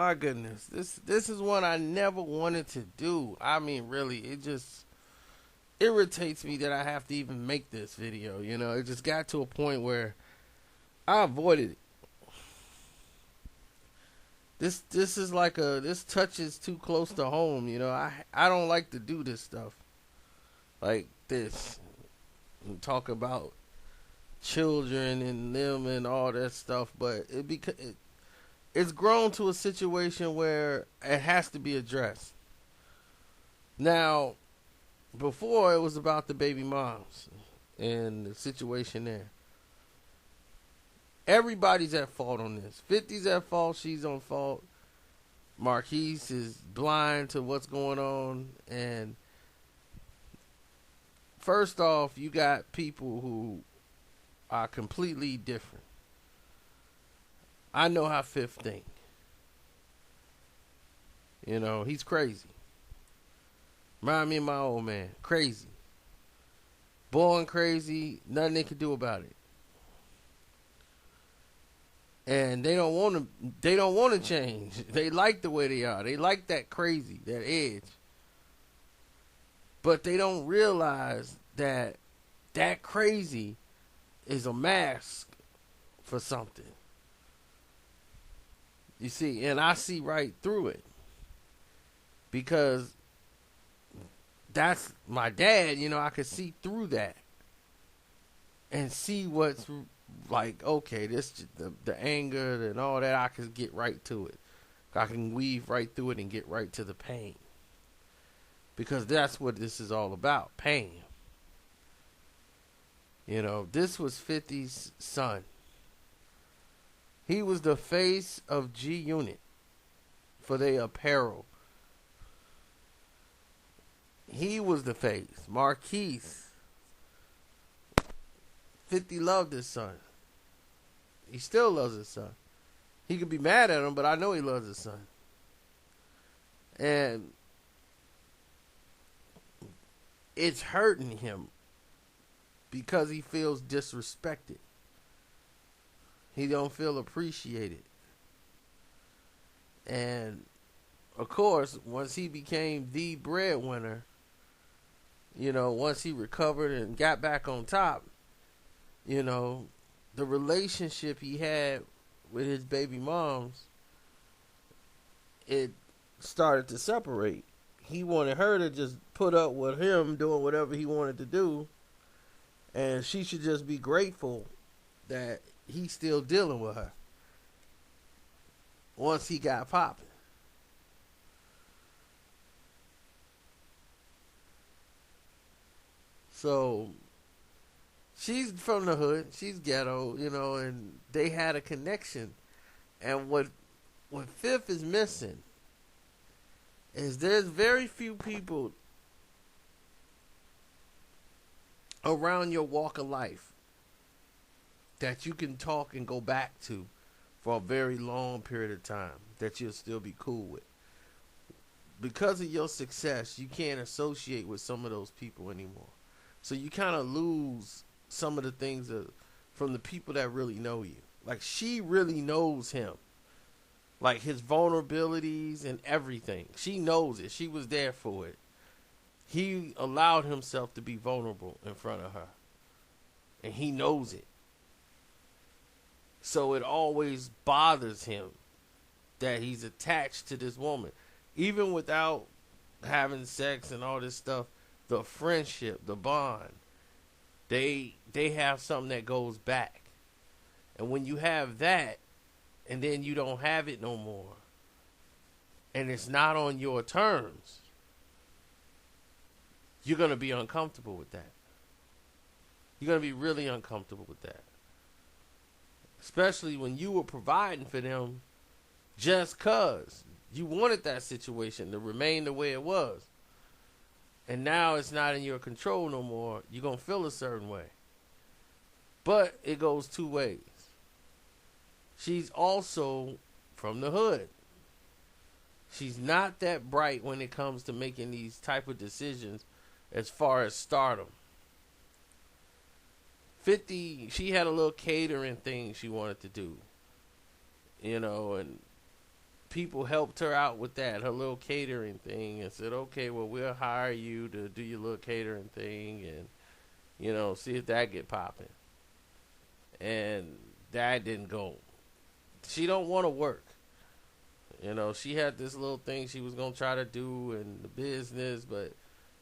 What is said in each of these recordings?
My goodness, this is one I never wanted to do. I mean, really, it just irritates me that I have to even make this video. It just got to a point where I avoided it. This is like this touches too close to home. I don't like to do this stuff like this. And talk about children and them and all that stuff, but it's grown to a situation where it has to be addressed. Now, before it was about the baby moms and the situation there. Everybody's at fault on this. 50's at fault. She's on fault. Marquise is blind to what's going on. And first off, you got people who are completely different. I know how Fifth think. He's crazy. Remind me of my old man. Crazy. Born crazy. Nothing they can do about it. And they don't want to. They don't want to change. They like the way they are. They like that crazy, that edge. But they don't realize that that crazy is a mask for something. You see, and I see right through it. Because that's my dad, I could see through that. And see what's like, okay, this the anger and all that, I can get right to it. I can weave right through it and get right to the pain. Because that's what this is all about, pain. This was 50's son. He was the face of G Unit for their apparel. He was the face. Marquise. 50 loved his son. He still loves his son. He could be mad at him, but I know he loves his son. And it's hurting him because he feels disrespected. He don't feel appreciated. And of course, once he became the breadwinner, once he recovered and got back on top, the relationship he had with his baby moms, it started to separate. He wanted her to just put up with him doing whatever he wanted to do, and she should just be grateful that he's still dealing with her once he got popping. So she's from the hood. She's ghetto, and they had a connection. And what Fifth is missing is there's very few people around your walk of life that you can talk and go back to for a very long period of time that you'll still be cool with. Because of your success, you can't associate with some of those people anymore. So you kind of lose some of the things from the people that really know you. Like, she really knows him. Like, his vulnerabilities and everything. She knows it. She was there for it. He allowed himself to be vulnerable in front of her. And he knows it. So it always bothers him that he's attached to this woman. Even without having sex and all this stuff, the friendship, the bond, they have something that goes back. And when you have that, and then you don't have it no more, and it's not on your terms, you're going to be uncomfortable with that. You're going to be really uncomfortable with that. Especially when you were providing for them just because you wanted that situation to remain the way it was. And now it's not in your control no more. You're going to feel a certain way. But it goes two ways. She's also from the hood. She's not that bright when it comes to making these type of decisions as far as stardom. 50, she had a little catering thing she wanted to do. And people helped her out with that, her little catering thing, and said, okay, well, we'll hire you to do your little catering thing and, see if that get popping. And that didn't go. She don't want to work. She had this little thing she was going to try to do in the business, but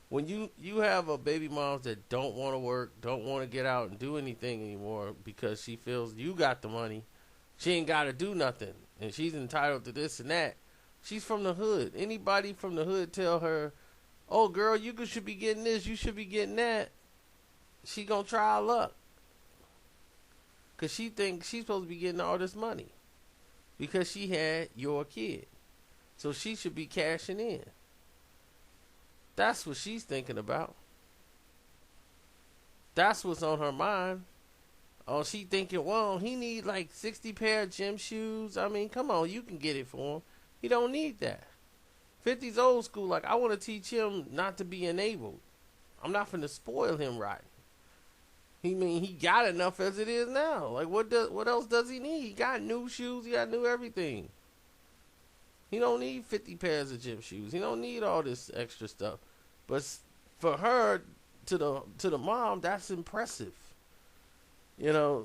when you have a baby moms that don't want to work, don't want to get out and do anything anymore because she feels you got the money, she ain't got to do nothing, and she's entitled to this and that. She's from the hood. Anybody from the hood tell her, oh, girl, you should be getting this, you should be getting that, she going to try her luck. Because she thinks she's supposed to be getting all this money because she had your kid. So she should be cashing in. That's what she's thinking about. That's what's on her mind. Oh, she thinking, well, he need like 60 pair of gym shoes. I mean, come on, you can get it for him. He don't need that. 50's old school. Like, I want to teach him not to be enabled. I'm not finna spoil him right. He got enough as it is now. Like, what else does he need? He got new shoes. He got new everything. He don't need 50 pairs of gym shoes. He don't need all this extra stuff. But for her, to the mom, that's impressive.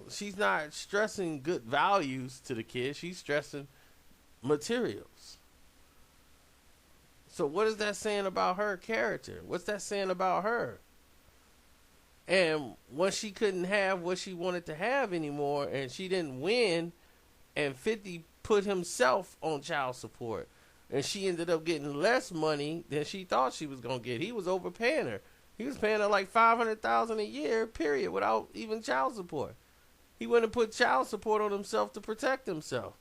She's not stressing good values to the kid. She's stressing materials. So what is that saying about her character? What's that saying about her? And when she couldn't have what she wanted to have anymore, and she didn't win, and 50 put himself on child support, and she ended up getting less money than she thought she was going to get. He was overpaying her. He was paying her like $500,000 a year, period, without even child support. He went and put child support on himself to protect himself.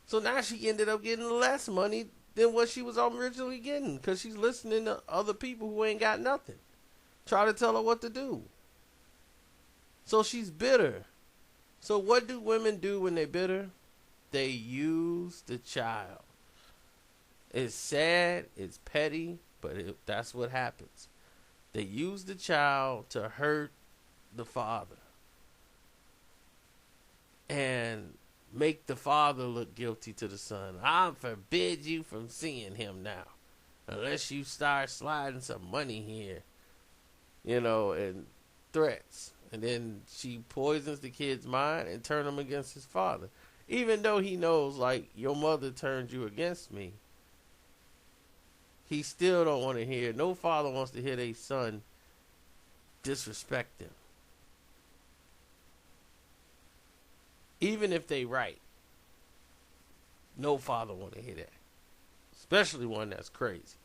So now she ended up getting less money than what she was originally getting because she's listening to other people who ain't got nothing. Try to tell her what to do. So she's bitter. So what do women do when they're bitter? They use the child. It's sad, it's petty, but that's what happens. They use the child to hurt the father and make the father look guilty to the son. I forbid you from seeing him now unless you start sliding some money here, and threats. And then she poisons the kid's mind and turn him against his father. Even though he knows, like, your mother turned you against me, he still don't want to hear. No father wants to hear their son disrespect them. Even if they right. No father want to hear that. Especially one that's crazy.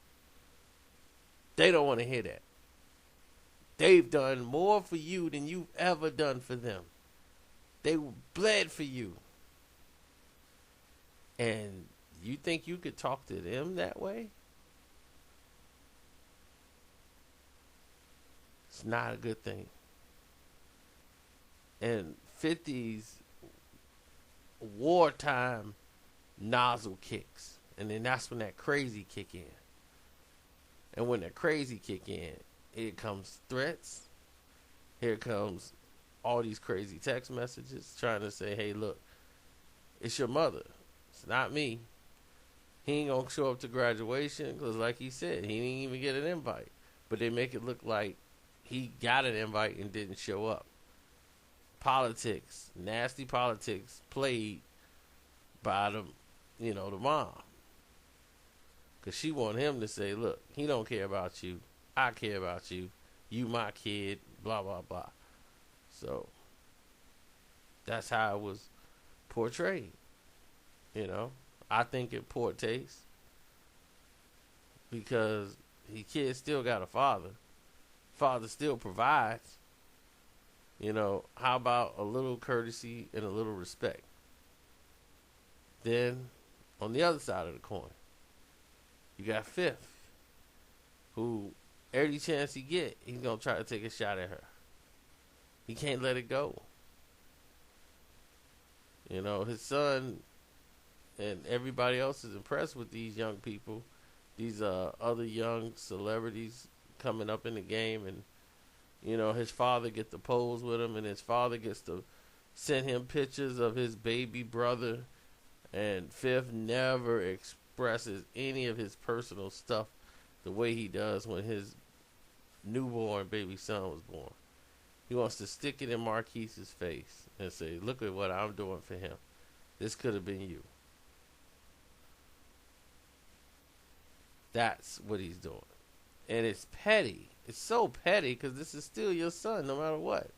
They don't want to hear that. They've done more for you than you've ever done for them. They bled for you. And you think you could talk to them that way? It's not a good thing. And 50's wartime nozzle kicks. And then that's when that crazy kick in. And when that crazy kick in, here comes threats. Here comes all these crazy text messages trying to say, hey, look, it's your mother. It's not me. He ain't going to show up to graduation because, like he said, he didn't even get an invite. But they make it look like he got an invite and didn't show up. Politics, nasty politics played by the mom. Because she want him to say, look, he don't care about you. I care about you. You my kid, blah, blah, blah. So, that's how it was portrayed. I think it poor taste. Because the kid still got a father. Father still provides. How about a little courtesy and a little respect? Then, on the other side of the coin, you got Fifth, who every chance he get, he's going to try to take a shot at her. He can't let it go. His son and everybody else is impressed with these young people, these other young celebrities coming up in the game, and his father gets to pose with him, and his father gets to send him pictures of his baby brother And Fifth never expresses any of his personal stuff the way he does when his newborn baby son was born. He wants to stick it in Marquise's face and say, look at what I'm doing for him. This could have been you. That's what he's doing. And it's petty. It's so petty because this is still your son no matter what.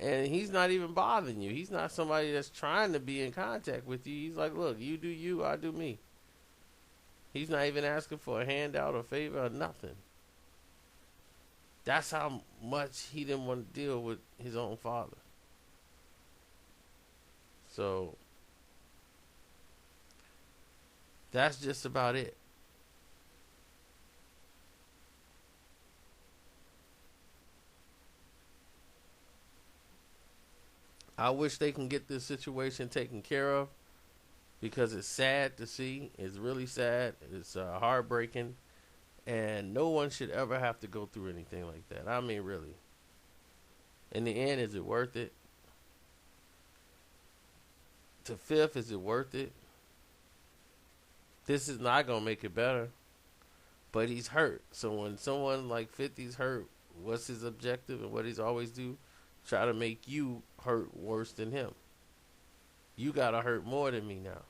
And he's not even bothering you. He's not somebody that's trying to be in contact with you. He's like, look, you do you, I do me. He's not even asking for a handout or favor or nothing. That's how much he didn't want to deal with his own father. So that's just about it. I wish they can get this situation taken care of because it's sad to see. It's really sad. It's heartbreaking. And no one should ever have to go through anything like that. I mean, really. In the end, is it worth it? To Fifth, is it worth it? This is not going to make it better. But he's hurt. So when someone like 50's hurt, what's his objective and what he's always do? Try to make you hurt worse than him. You got to hurt more than me now.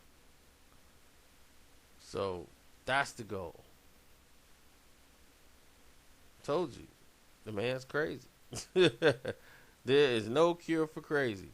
So that's the goal. Told you. The man's crazy. There is no cure for crazy.